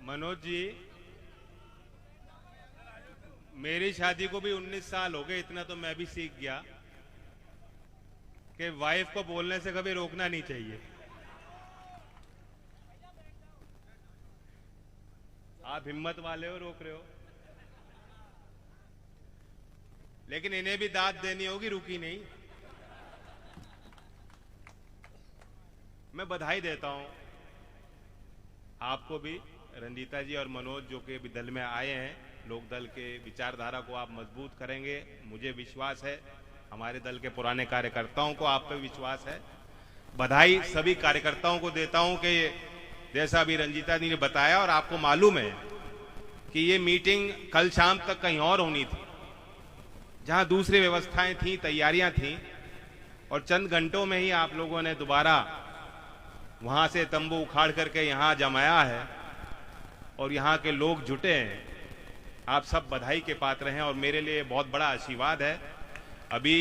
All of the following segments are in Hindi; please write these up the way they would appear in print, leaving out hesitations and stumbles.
मनोज जी, मेरी शादी को भी 19 साल हो गए। इतना तो मैं भी सीख गया कि वाइफ को बोलने से कभी रोकना नहीं चाहिए। आप हिम्मत वाले हो, रोक रहे हो। लेकिन इन्हें भी दाद देनी होगी, रुकी नहीं। मैं बधाई देता हूं आपको भी, रंजीता जी और मनोज, जो कि अभी दल में आए हैं। लोक दल के विचारधारा को आप मजबूत करेंगे, मुझे विश्वास है। हमारे दल के पुराने कार्यकर्ताओं को आप पे विश्वास है। बधाई सभी कार्यकर्ताओं को देता हूं कि जैसा अभी रंजीता जी ने बताया, और आपको मालूम है कि ये मीटिंग कल शाम तक कहीं और होनी थी, जहां दूसरी व्यवस्थाएं थी, तैयारियां थी, और चंद घंटों में ही आप लोगों ने दोबारा वहां से तंबू उखाड़ करके यहां जमाया है और यहां के लोग जुटे हैं। आप सब बधाई के पात्र हैं और मेरे लिए बहुत बड़ा आशीर्वाद है। अभी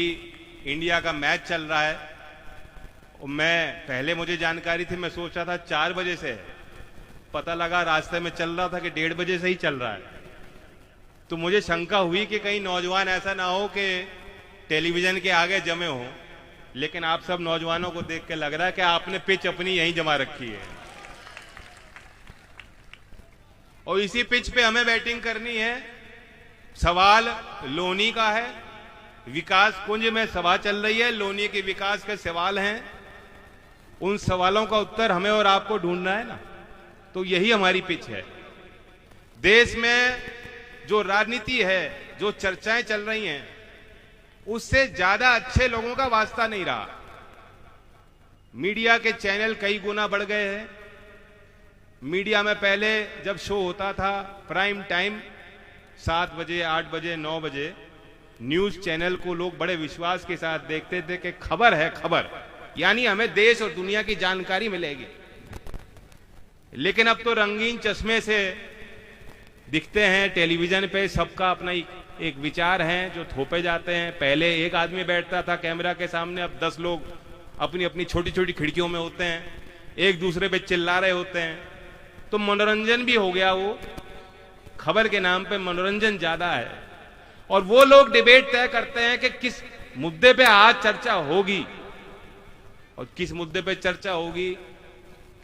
इंडिया का मैच चल रहा है। मैं पहले मुझे जानकारी थी, मैं सोच रहा था 4 बजे से है, पता लगा रास्ते में चल रहा था कि 1:30 बजे से ही चल रहा है। तो मुझे शंका हुई कि कहीं नौजवान ऐसा ना हो कि टेलीविजन के आगे जमे हों, लेकिन आप सब नौजवानों को देख के लग रहा है कि आपने पिच अपनी यहीं जमा रखी है और इसी पिच पे हमें बैटिंग करनी है। सवाल लोनी का है, विकास कुंज में सभा चल रही है, लोनी के विकास के सवाल हैं। उन सवालों का उत्तर हमें और आपको ढूंढना है ना, तो यही हमारी पिच है। देश में जो राजनीति है, जो चर्चाएं चल रही हैं, उससे ज्यादा अच्छे लोगों का वास्ता नहीं रहा। मीडिया के चैनल कई गुना बढ़ गए हैं। मीडिया में पहले जब शो होता था प्राइम टाइम 7 बजे, 8 बजे, 9 बजे, न्यूज चैनल को लोग बड़े विश्वास के साथ देखते थे कि खबर है, खबर यानी हमें देश और दुनिया की जानकारी मिलेगी। लेकिन अब तो रंगीन चश्मे से दिखते हैं टेलीविजन पे, सबका अपना एक विचार है जो थोपे जाते हैं। पहले एक आदमी बैठता था कैमरा के सामने, अब 10 लोग अपनी अपनी छोटी छोटी खिड़कियों में होते हैं, एक दूसरे पे चिल्ला रहे होते हैं। तो मनोरंजन भी हो गया, वो खबर के नाम पे मनोरंजन ज्यादा है। और वो लोग डिबेट तय करते हैं कि किस मुद्दे पे आज चर्चा होगी, और किस मुद्दे पे चर्चा होगी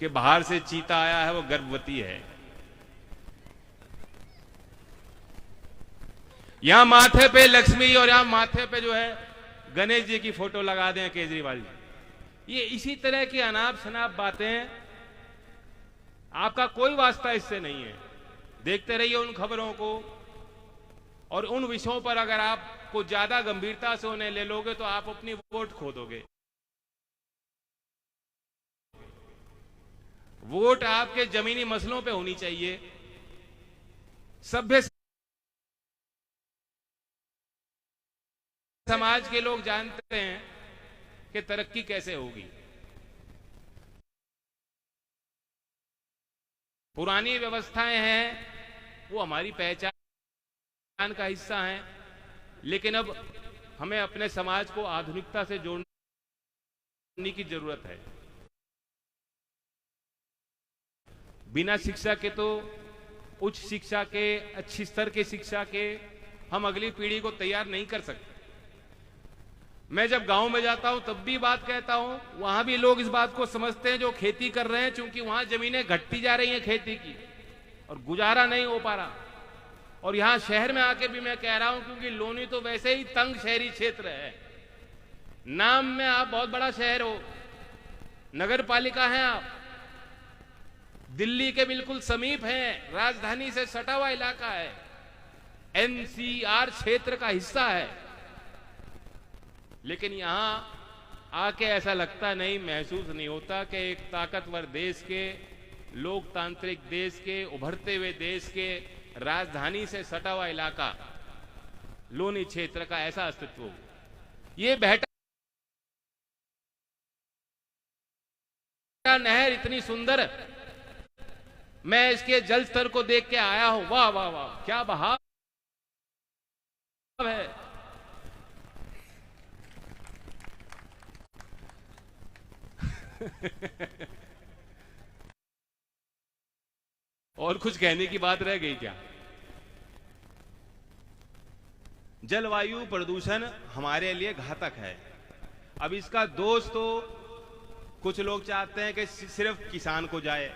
कि बाहर से चीता आया है, वो गर्भवती है। यहां माथे पे लक्ष्मी और यहां माथे पे जो है गणेश जी की फोटो लगा दें केजरीवाल जी। ये इसी तरह की अनाप शनाप बातें, आपका कोई वास्ता इससे नहीं है। देखते रहिए उन खबरों को, और उन विषयों पर अगर आपको ज्यादा गंभीरता से उन्हें ले लोगे तो आप अपनी वोट खो दोगे। वोट आपके जमीनी मसलों पे होनी चाहिए। सभ्य समाज के लोग जानते हैं कि तरक्की कैसे होगी। पुरानी व्यवस्थाएं हैं, वो हमारी पहचान का हिस्सा हैं, लेकिन अब हमें अपने समाज को आधुनिकता से जोड़ने की जरूरत है। बिना शिक्षा के, तो उच्च शिक्षा के, अच्छी स्तर की शिक्षा के हम अगली पीढ़ी को तैयार नहीं कर सकते। मैं जब गांव में जाता हूं तब भी बात कहता हूं, वहां भी लोग इस बात को समझते हैं जो खेती कर रहे हैं, क्योंकि वहां जमीनें घटती जा रही हैं खेती की और गुजारा नहीं हो पा रहा। और यहां शहर में आके भी मैं कह रहा हूं, क्योंकि लोनी तो वैसे ही तंग शहरी क्षेत्र है। नाम में आप बहुत बड़ा शहर हो, नगर पालिका है आप, दिल्ली के बिल्कुल समीप है, राजधानी से सटा हुआ इलाका है, एनसीआर क्षेत्र का हिस्सा है। लेकिन यहां आके ऐसा लगता नहीं, महसूस नहीं होता कि एक ताकतवर देश के, लोकतांत्रिक देश के, उभरते हुए देश के राजधानी से सटा हुआ इलाका लोनी क्षेत्र का ऐसा अस्तित्व हो। ये बहता नहर इतनी सुंदर, मैं इसके जल स्तर को देख के आया हूं, वाह वाह वाह, क्या बहाव है। और कुछ कहने की बात रह गई क्या? जलवायु प्रदूषण हमारे लिए घातक है। अब इसका दोष तो कुछ लोग चाहते हैं कि सिर्फ किसान को जाए,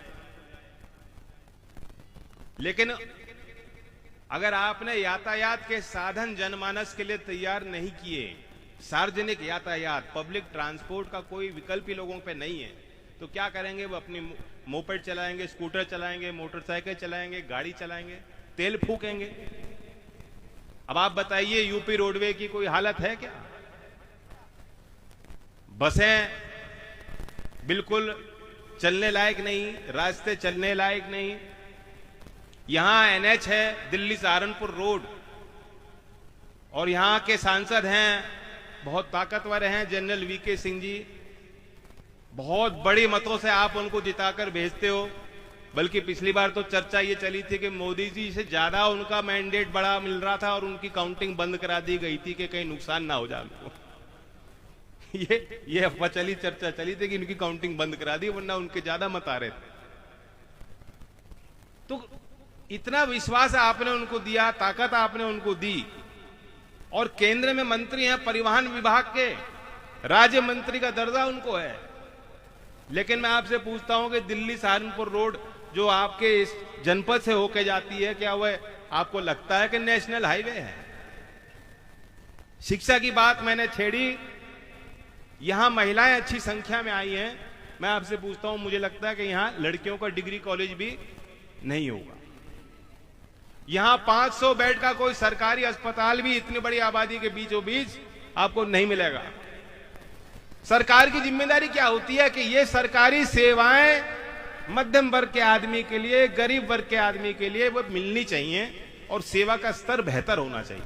लेकिन अगर आपने यातायात के साधन जनमानस के लिए तैयार नहीं किए, सार्वजनिक यातायात, पब्लिक ट्रांसपोर्ट का कोई विकल्प ही लोगों पे नहीं है, तो क्या करेंगे? वो अपनी मोपेड चलाएंगे, स्कूटर चलाएंगे, मोटरसाइकिल चलाएंगे, गाड़ी चलाएंगे, तेल फूकेंगे। अब आप बताइए, यूपी रोडवे की कोई हालत है क्या? बसें बिल्कुल चलने लायक नहीं, रास्ते चलने लायक नहीं। यहां एनएच है, दिल्ली सहारनपुर रोड, और यहां के सांसद हैं, बहुत ताकतवर हैं, जनरल वीके सिंह जी। बहुत बड़ी मतों से आप उनको जिताकर भेजते हो। बल्कि पिछली बार तो चर्चा ये चली थी कि मोदी जी से ज्यादा उनका मैंडेट बड़ा मिल रहा था और उनकी काउंटिंग बंद करा दी गई थी कि कहीं नुकसान ना हो जाए उनको। ये अफवाह चली, चर्चा चली थी कि इनकी काउंटिंग बंद करा दी, वरना उनके ज्यादा मत आ रहे थे। तो इतना विश्वास आपने उनको दिया, ताकत आपने उनको दी, और केंद्र में मंत्री हैं परिवहन विभाग के, राज्य मंत्री का दर्जा उनको है। लेकिन मैं आपसे पूछता हूं कि दिल्ली सहारनपुर रोड जो आपके इस जनपद से होके जाती है, क्या वह आपको लगता है कि नेशनल हाईवे है? शिक्षा की बात मैंने छेड़ी, यहां महिलाएं अच्छी संख्या में आई हैं। मैं आपसे पूछता हूं, मुझे लगता है कि यहां लड़कियों का डिग्री कॉलेज भी नहीं होगा। यहां 500 बेड का कोई सरकारी अस्पताल भी इतनी बड़ी आबादी के बीचों बीच आपको नहीं मिलेगा। सरकार की जिम्मेदारी क्या होती है कि ये सरकारी सेवाएं मध्यम वर्ग के आदमी के लिए, गरीब वर्ग के आदमी के लिए वो मिलनी चाहिए और सेवा का स्तर बेहतर होना चाहिए।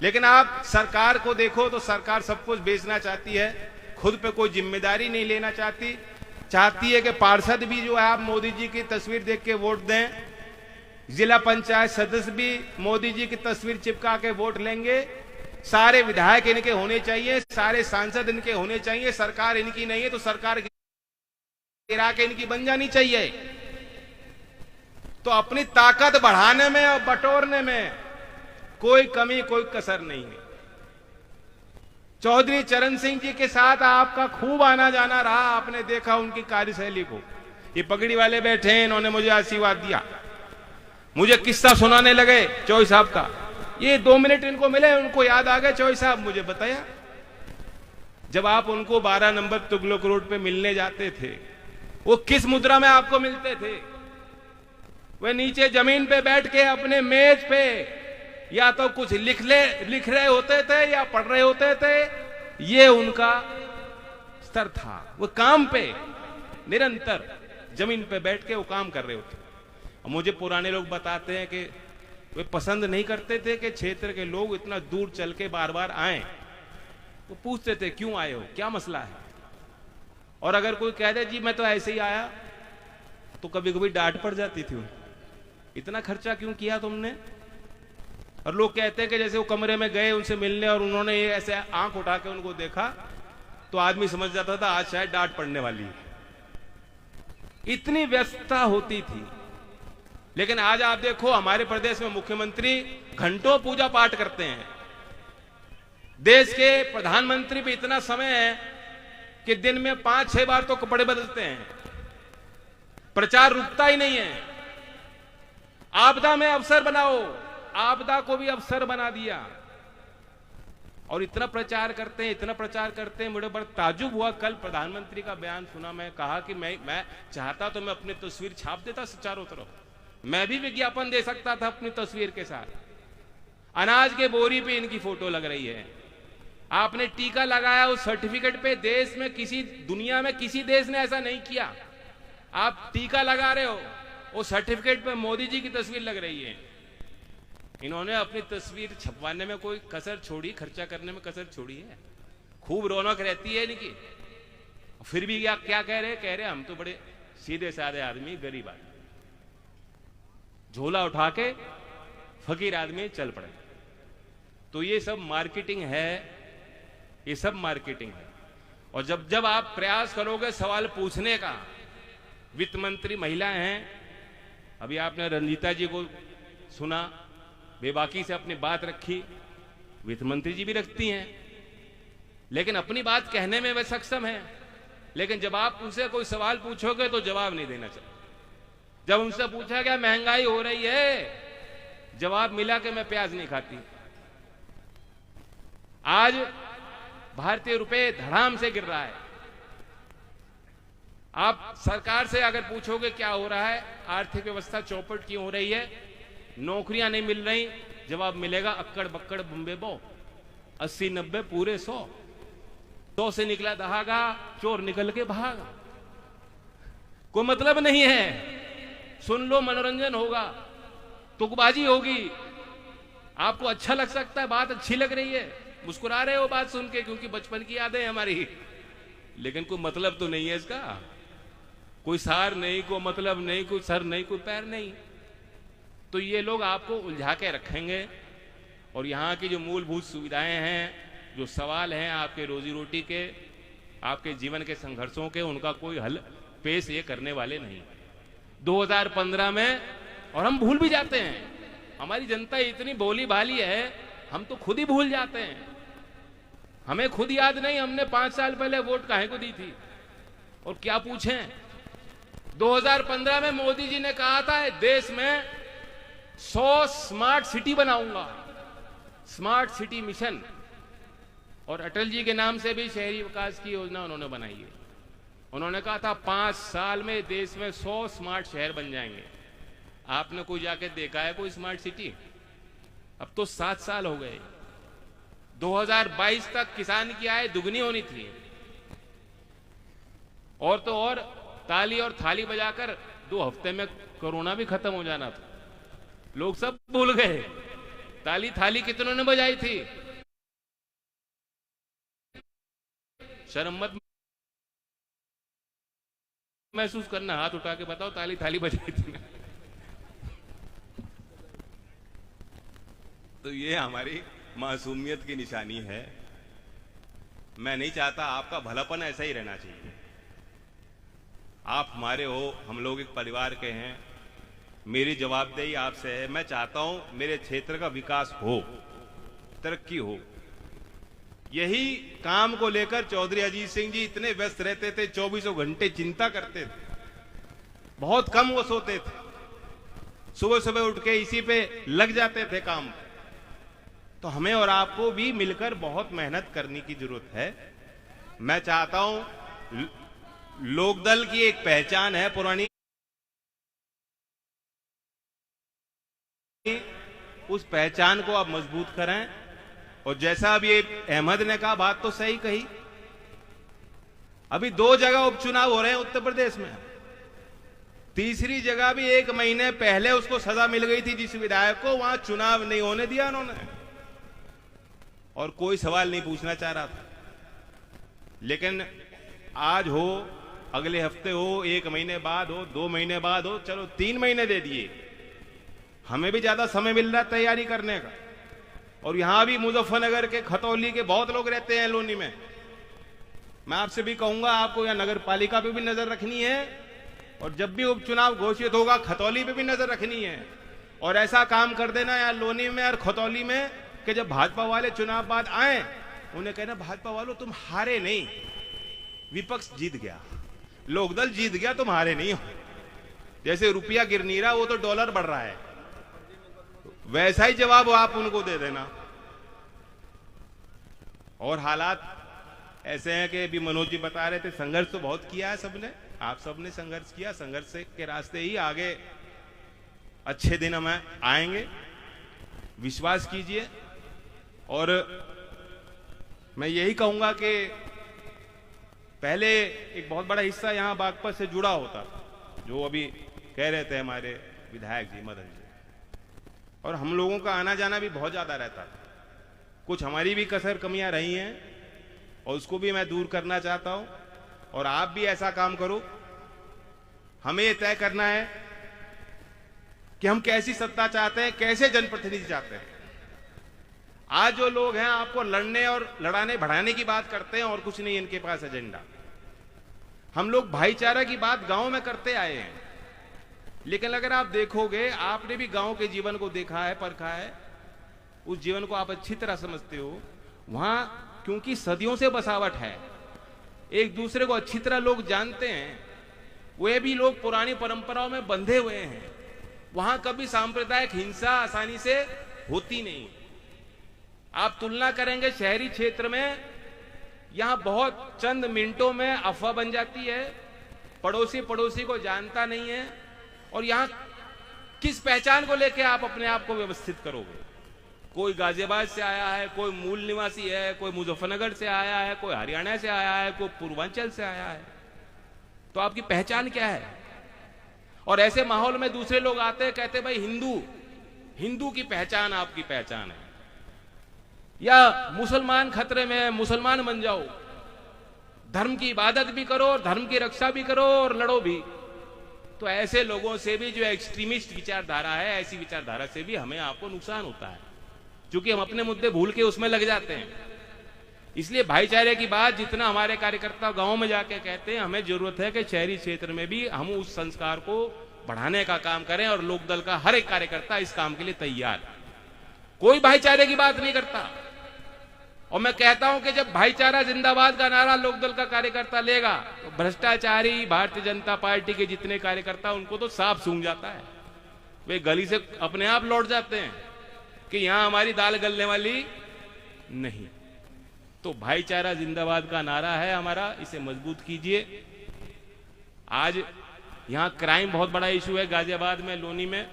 लेकिन आप सरकार को देखो तो सरकार सब कुछ बेचना चाहती है, खुद पे कोई जिम्मेदारी नहीं लेना चाहती है कि पार्षद भी जो है आप मोदी जी की तस्वीर देख के वोट दें, जिला पंचायत सदस्य भी मोदी जी की तस्वीर चिपका के वोट लेंगे, सारे विधायक इनके होने चाहिए, सारे सांसद इनके होने चाहिए, सरकार इनकी नहीं है तो सरकार गिरा के इनकी बन जानी चाहिए। तो अपनी ताकत बढ़ाने में और बटोरने में कोई कमी, कोई कसर नहीं है। चौधरी चरण सिंह जी के साथ आपका खूब आना जाना रहा, आपने देखा उनकी कार्यशैली को। ये पगड़ी वाले बैठे हैं, इन्होंने मुझे आशीर्वाद दिया, मुझे किस्सा सुनाने लगे चौधरी साहब का। ये 2 मिनट इनको मिले, उनको याद आ गया, चौधरी साहब मुझे बताया। जब आप उनको 12 नंबर तुगलक रोड पे मिलने जाते थे, वो किस मुद्रा में आपको मिलते थे? वे नीचे जमीन पे बैठ के अपने मेज पे या तो कुछ लिख रहे होते थे या पढ़ रहे होते थे। ये उनका स्तर था, वो काम पे निरंतर जमीन पे बैठ के वो काम कर रहे होते। मुझे पुराने लोग बताते हैं कि वे पसंद नहीं करते थे कि क्षेत्र के लोग इतना दूर चल के बार बार आए। वो पूछते थे क्यों आए हो, क्या मसला है? और अगर कोई कह दे जी मैं तो ऐसे ही आया, तो कभी कभी डांट पड़ जाती थी उनको, इतना खर्चा क्यों किया तुमने? और लोग कहते हैं कि जैसे वो कमरे में गए उनसे मिलने और उन्होंने ऐसे आंख उठा के उनको देखा तो आदमी समझ जाता था आज शायद डांट पड़ने वाली है। इतनी व्यस्तता होती थी। लेकिन आज आप देखो हमारे प्रदेश में मुख्यमंत्री घंटों पूजा पाठ करते हैं। देश के प्रधानमंत्री भी इतना समय है कि दिन में 5-6 बार तो कपड़े बदलते हैं, प्रचार रुकता ही नहीं है। आपदा में अवसर बनाओ, आपदा को भी अवसर बना दिया और इतना प्रचार करते हैं, इतना प्रचार करते हैं। मुझे बड़ा ताज्जुब हुआ, कल प्रधानमंत्री का बयान सुना, मैं कहा कि मैं चाहता तो मैं अपनी तस्वीर छाप देता चारों तरफ, मैं भी विज्ञापन दे सकता था अपनी तस्वीर के साथ। अनाज के बोरी पे इनकी फोटो लग रही है, आपने टीका लगाया उस सर्टिफिकेट पे, देश में किसी, दुनिया में किसी देश ने ऐसा नहीं किया। आप टीका लगा रहे हो, वो सर्टिफिकेट पे मोदी जी की तस्वीर लग रही है। इन्होंने अपनी तस्वीर छपवाने में कोई कसर छोड़ी, खर्चा करने में कसर छोड़ी है? खूब रौनक रहती है इनकी। फिर भी क्या कह रहे हम तो बड़े सीधे साधे आदमी, गरीब आदमी, झोला उठा के फकीर आदमी चल पड़े। तो ये सब मार्केटिंग है, ये सब मार्केटिंग है। और जब आप प्रयास करोगे सवाल पूछने का, वित्त मंत्री महिला हैं, अभी आपने रंजीता जी को सुना, बेबाकी से अपनी बात रखी, वित्त मंत्री जी भी रखती हैं, लेकिन अपनी बात कहने में वे सक्षम है, लेकिन जब आप उनसे कोई सवाल पूछोगे तो जवाब नहीं देना चाहिए। जब उनसे पूछा गया महंगाई हो रही है, जवाब मिला कि मैं प्याज नहीं खाती। आज भारतीय रुपए धड़ाम से गिर रहा है। आप सरकार से अगर पूछोगे क्या हो रहा है, आर्थिक व्यवस्था चौपट क्यों हो रही है, नौकरियां नहीं मिल रही, जवाब मिलेगा अक्कड़ बक्कड़ बुम्बे बो, 80-90 पूरे 100 से निकला दहागा, चोर निकल के भागा। कोई मतलब नहीं है। सुन लो, मनोरंजन होगा, तुकबाजी होगी, आपको अच्छा लग सकता है, बात अच्छी लग रही है, मुस्कुरा रहे हो बात सुन के क्योंकि बचपन की यादें हैं हमारी, लेकिन कोई मतलब तो नहीं है इसका, कोई सार नहीं, कोई मतलब नहीं, कोई सर नहीं, कोई पैर नहीं। तो ये लोग आपको उलझा के रखेंगे और यहाँ की जो मूलभूत सुविधाएं हैं, जो सवाल हैं आपके रोजी रोटी के, आपके जीवन के संघर्षों के, उनका कोई हल पेश ये करने वाले नहीं। 2015 में, और हम भूल भी जाते हैं, हमारी जनता इतनी भोली भाली है, हम तो खुद ही भूल जाते हैं, हमें खुद याद नहीं हमने 5 साल पहले वोट काहे को दी थी और क्या पूछें। 2015 में मोदी जी ने कहा था देश में 100 स्मार्ट सिटी बनाऊंगा, स्मार्ट सिटी मिशन, और अटल जी के नाम से भी शहरी विकास की योजना उन्होंने बनाई है। उन्होंने कहा था 5 साल में देश में 100 स्मार्ट शहर बन जाएंगे। आपने कोई जाके देखा है कोई स्मार्ट सिटी? अब तो 7 साल हो गए। 2022 तक किसान की आय दुगनी होनी थी, और तो और ताली और थाली बजाकर 2 हफ्ते में कोरोना भी खत्म हो जाना था। लोग सब भूल गए, ताली थाली कितनों ने बजाई थी? शर्म मत महसूस करना, हाथ उठा के बताओ ताली थाली बजाई थी। तो ये हमारी मासूमियत की निशानी है। मैं नहीं चाहता, आपका भलापन ऐसा ही रहना चाहिए। आप हमारे हो, हम लोग एक परिवार के हैं, मेरी जवाबदेही आपसे है। मैं चाहता हूं मेरे क्षेत्र का विकास हो, तरक्की हो। यही काम को लेकर चौधरी अजीत सिंह जी इतने व्यस्त रहते थे, 24 घंटे चिंता करते थे, बहुत कम वो सोते थे, सुबह सुबह उठ के इसी पे लग जाते थे काम। तो हमें और आपको भी मिलकर बहुत मेहनत करने की जरूरत है। मैं चाहता हूं, लोकदल की एक पहचान है पुरानी, उस पहचान को आप मजबूत करें। और जैसा अभी अहमद ने कहा, बात तो सही कही, अभी 2 जगह उपचुनाव हो रहे हैं उत्तर प्रदेश में, तीसरी जगह भी 1 महीने पहले उसको सजा मिल गई थी जिस विधायक को, वहां चुनाव नहीं होने दिया उन्होंने, और कोई सवाल नहीं पूछना चाह रहा था। लेकिन आज हो, अगले हफ्ते हो, 1 महीने बाद हो, 2 महीने बाद हो, चलो 3 महीने दे दिए, हमें भी ज्यादा समय मिल रहा है तैयारी करने का। और यहां भी मुजफ्फरनगर के खतौली के बहुत लोग रहते हैं लोनी में। मैं आपसे भी कहूंगा, आपको यहां नगर पालिका पे भी नजर रखनी है, और जब भी उपचुनाव घोषित होगा खतौली पे भी नजर रखनी है। और ऐसा काम कर देना यार लोनी में और खतौली में कि जब भाजपा वाले चुनाव बाद आए, उन्हें कहना भाजपा वालों तुम हारे नहीं, विपक्ष जीत गया, लोकदल जीत गया, तुम हारे नहीं हो। जैसे रुपया गिर नहीं रहा, वो तो डॉलर बढ़ रहा है, वैसा ही जवाब आप उनको दे देना। और हालात ऐसे हैं कि अभी मनोज जी बता रहे थे, संघर्ष तो बहुत किया है सबने, आप सबने संघर्ष किया, संघर्ष के रास्ते ही आगे अच्छे दिन हमें आएंगे, विश्वास कीजिए। और मैं यही कहूंगा कि पहले एक बहुत बड़ा हिस्सा यहां बागपत से जुड़ा होता, जो अभी कह रहे थे हमारे विधायक जी मदन जी, और हम लोगों का आना जाना भी बहुत ज्यादा रहता था। कुछ हमारी भी कसर कमियां रही हैं और उसको भी मैं दूर करना चाहता हूं, और आप भी ऐसा काम करो। हमें यह तय करना है कि हम कैसी सत्ता चाहते हैं, कैसे जनप्रतिनिधि चाहते हैं। आज जो लोग हैं आपको लड़ने और लड़ाने बढ़ाने की बात करते हैं, और कुछ नहीं इनके पास एजेंडा। हम लोग भाईचारा की बात गांव में करते आए हैं, लेकिन अगर आप देखोगे, आपने भी गांव के जीवन को देखा है, परखा है, उस जीवन को आप अच्छी तरह समझते हो। वहां क्योंकि सदियों से बसावट है, एक दूसरे को अच्छी तरह लोग जानते हैं, वे भी लोग पुरानी परंपराओं में बंधे हुए हैं। वहां कभी सांप्रदायिक हिंसा आसानी से होती नहीं। आप तुलना करेंगे शहरी क्षेत्र में, यहां बहुत चंद मिनटों में अफवाह बन जाती है, पड़ोसी पड़ोसी को जानता नहीं है, और यहां किस पहचान को लेकर आप अपने आप को व्यवस्थित करोगे? कोई गाजियाबाद से आया है, कोई मूल निवासी है, कोई मुजफ्फरनगर से आया है, कोई हरियाणा से आया है, कोई पूर्वांचल से आया है, तो आपकी पहचान क्या है? और ऐसे माहौल में दूसरे लोग आते हैं, कहते भाई हिंदू की पहचान आपकी पहचान है, या मुसलमान खतरे में है, मुसलमान बन जाओ, धर्म की इबादत भी करो और धर्म की रक्षा भी करो और लड़ो भी। तो ऐसे लोगों से भी, जो एक्सट्रीमिस्ट विचारधारा है, ऐसी विचारधारा से भी हमें आपको नुकसान होता है, क्योंकि हम अपने मुद्दे भूल के उसमें लग जाते हैं। इसलिए भाईचारे की बात जितना हमारे कार्यकर्ता गांव में जाके कहते हैं, हमें जरूरत है कि शहरी क्षेत्र में भी हम उस संस्कार को बढ़ाने का काम करें, और लोकदल का हर एक कार्यकर्ता इस काम के लिए तैयार। कोई भाईचारे की बात नहीं करता, और मैं कहता हूं कि जब भाईचारा जिंदाबाद का नारा लोकदल का कार्यकर्ता लेगा, तो भ्रष्टाचारी भारतीय जनता पार्टी के जितने कार्यकर्ता, उनको तो साफ सूंघ जाता है, वे गली से अपने आप लौट जाते हैं कि यहां हमारी दाल गलने वाली नहीं। तो भाईचारा जिंदाबाद का नारा है हमारा, इसे मजबूत कीजिए। आज यहां क्राइम बहुत बड़ा इशू है गाजियाबाद में, लोनी में,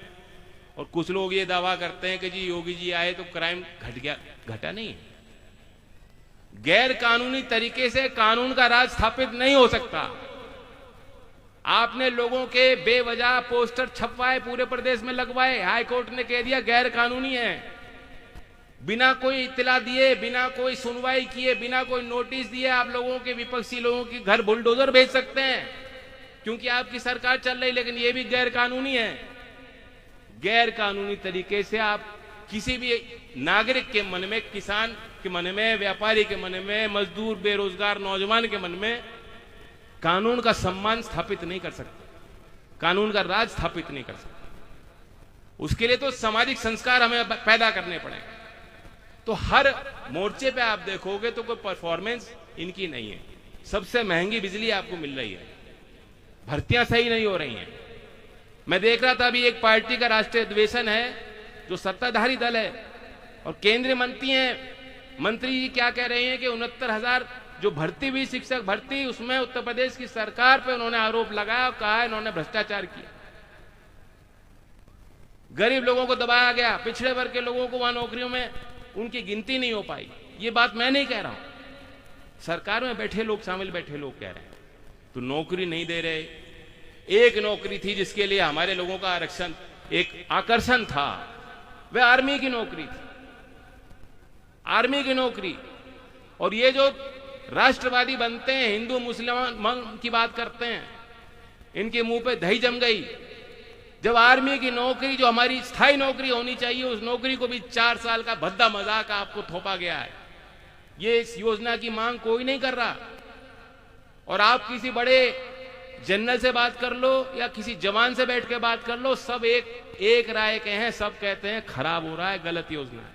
और कुछ लोग ये दावा करते हैं कि जी योगी जी आए तो क्राइम घट गया। घटा नहीं है। गैर कानूनी तरीके से कानून का राज स्थापित नहीं हो सकता। आपने लोगों के बेवजह पोस्टर छपवाए, पूरे प्रदेश में लगवाए, हाईकोर्ट ने कह दिया गैर कानूनी है। बिना कोई इत्तला दिए, बिना कोई सुनवाई किए, बिना कोई नोटिस दिए आप लोगों के, विपक्षी लोगों के घर बुलडोजर भेज सकते हैं, क्योंकि आपकी सरकार चल रही, लेकिन यह भी गैर कानूनी है। गैर कानूनी तरीके से आप किसी भी नागरिक के मन में, किसान के मन में, व्यापारी के मन में, मजदूर, बेरोजगार नौजवान के मन में कानून का सम्मान स्थापित नहीं कर सकते, कानून का राज स्थापित नहीं कर सकते। उसके लिए तो सामाजिक संस्कार हमें पैदा करने पड़ेंगे। तो हर मोर्चे पे आप देखोगे तो कोई परफॉर्मेंस इनकी नहीं है। सबसे महंगी बिजली आपको मिल रही है, भर्तियां सही नहीं हो रही हैं। मैं देख रहा था अभी एक पार्टी का राष्ट्रीय अधिवेशन है, जो सत्ताधारी दल है, और केंद्रीय मंत्री जी क्या कह रहे हैं कि 69,000 जो भर्ती हुई शिक्षक भर्ती, उसमें उत्तर प्रदेश की सरकार पे उन्होंने आरोप लगाया और कहा इन्होंने भ्रष्टाचार किया, गरीब लोगों को दबाया गया, पिछड़े वर्ग के लोगों को वहां नौकरियों में उनकी गिनती नहीं हो पाई। ये बात मैं नहीं कह रहा हूं, सरकार में बैठे लोग, शामिल बैठे लोग कह रहे हैं। तो नौकरी नहीं दे रहे। एक नौकरी थी जिसके लिए हमारे लोगों का आरक्षण एक आकर्षण था, वह आर्मी की नौकरी थी, आर्मी की नौकरी। और ये जो राष्ट्रवादी बनते हैं, हिंदू मुसलमान की बात करते हैं, इनके मुंह पे दही जम गई। जब आर्मी की नौकरी, जो हमारी स्थायी नौकरी होनी चाहिए, उस नौकरी को भी 4 साल का भद्दा मजाक आपको थोपा गया है। ये इस योजना की मांग कोई नहीं कर रहा। और आप किसी बड़े जनरल से बात कर लो या किसी जवान से बैठ के बात कर लो, सब एक राय के हैं, सब कहते हैं खराब हो रहा है, गलत योजना है।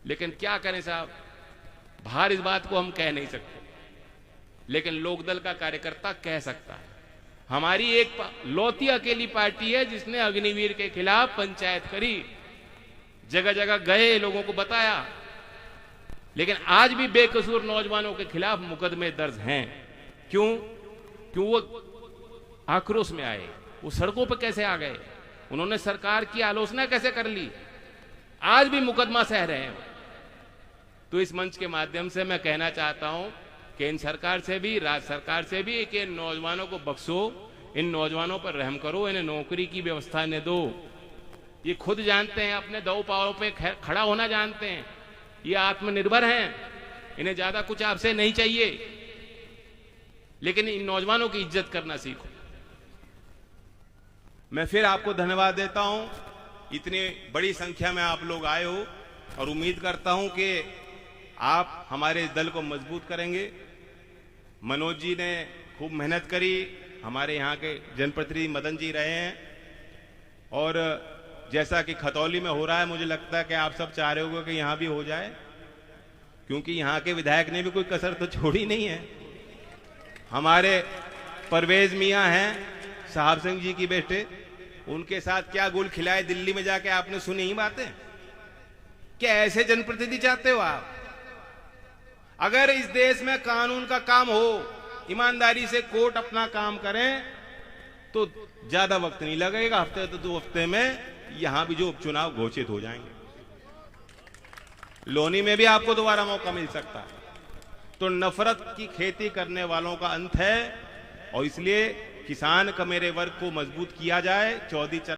लेकिन क्या करें साहब, बाहर इस बात को हम कह नहीं सकते, लेकिन लोकदल का कार्यकर्ता कह सकता है। हमारी एक लौती अकेली पार्टी है जिसने अग्निवीर के खिलाफ पंचायत करी, जगह जगह गए, लोगों को बताया, लेकिन आज भी बेकसूर नौजवानों के खिलाफ मुकदमे दर्ज हैं। क्यों? वो आक्रोश में आए, वो सड़कों पर कैसे आ गए, उन्होंने सरकार की आलोचना कैसे कर ली, आज भी मुकदमा सह रहे हैं। तो इस मंच के माध्यम से मैं कहना चाहता हूं, केंद्र सरकार से भी, राज्य सरकार से भी, कि इन नौजवानों को बख्शो, इन नौजवानों पर रहम करो, इन्हें नौकरी की व्यवस्था ने दो। ये खुद जानते हैं, अपने दो पांवों पे खड़ा होना जानते हैं, ये आत्मनिर्भर हैं, इन्हें ज्यादा कुछ आपसे नहीं चाहिए, लेकिन इन नौजवानों की इज्जत करना सीखो। मैं फिर आपको धन्यवाद देता हूं, इतनी बड़ी संख्या में आप लोग आए हो, और उम्मीद करता हूं कि आप हमारे इस दल को मजबूत करेंगे। मनोज जी ने खूब मेहनत करी, हमारे यहाँ के जनप्रतिनिधि मदन जी रहे हैं, और जैसा कि खतौली में हो रहा है, मुझे लगता है कि आप सब चाह रहे होगे कि यहां भी हो जाए, क्योंकि यहां के विधायक ने भी कोई कसर तो छोड़ी नहीं है। हमारे परवेज मियां हैं, साहब सिंह जी की बेटे, उनके साथ क्या गुल खिलाए दिल्ली में जाके, आपने सुनी ही बातें। क्या ऐसे जनप्रतिनिधि चाहते हो आप? अगर इस देश में कानून का काम हो, ईमानदारी से कोर्ट अपना काम करें, तो ज्यादा वक्त नहीं लगेगा, हफ्ते तो 2 हफ्ते में यहां भी जो उपचुनाव घोषित हो जाएंगे। लोनी में भी आपको दोबारा मौका मिल सकता है। तो नफरत की खेती करने वालों का अंत है, और इसलिए किसान का मेरे वर्ग को मजबूत किया जाए। चौधरी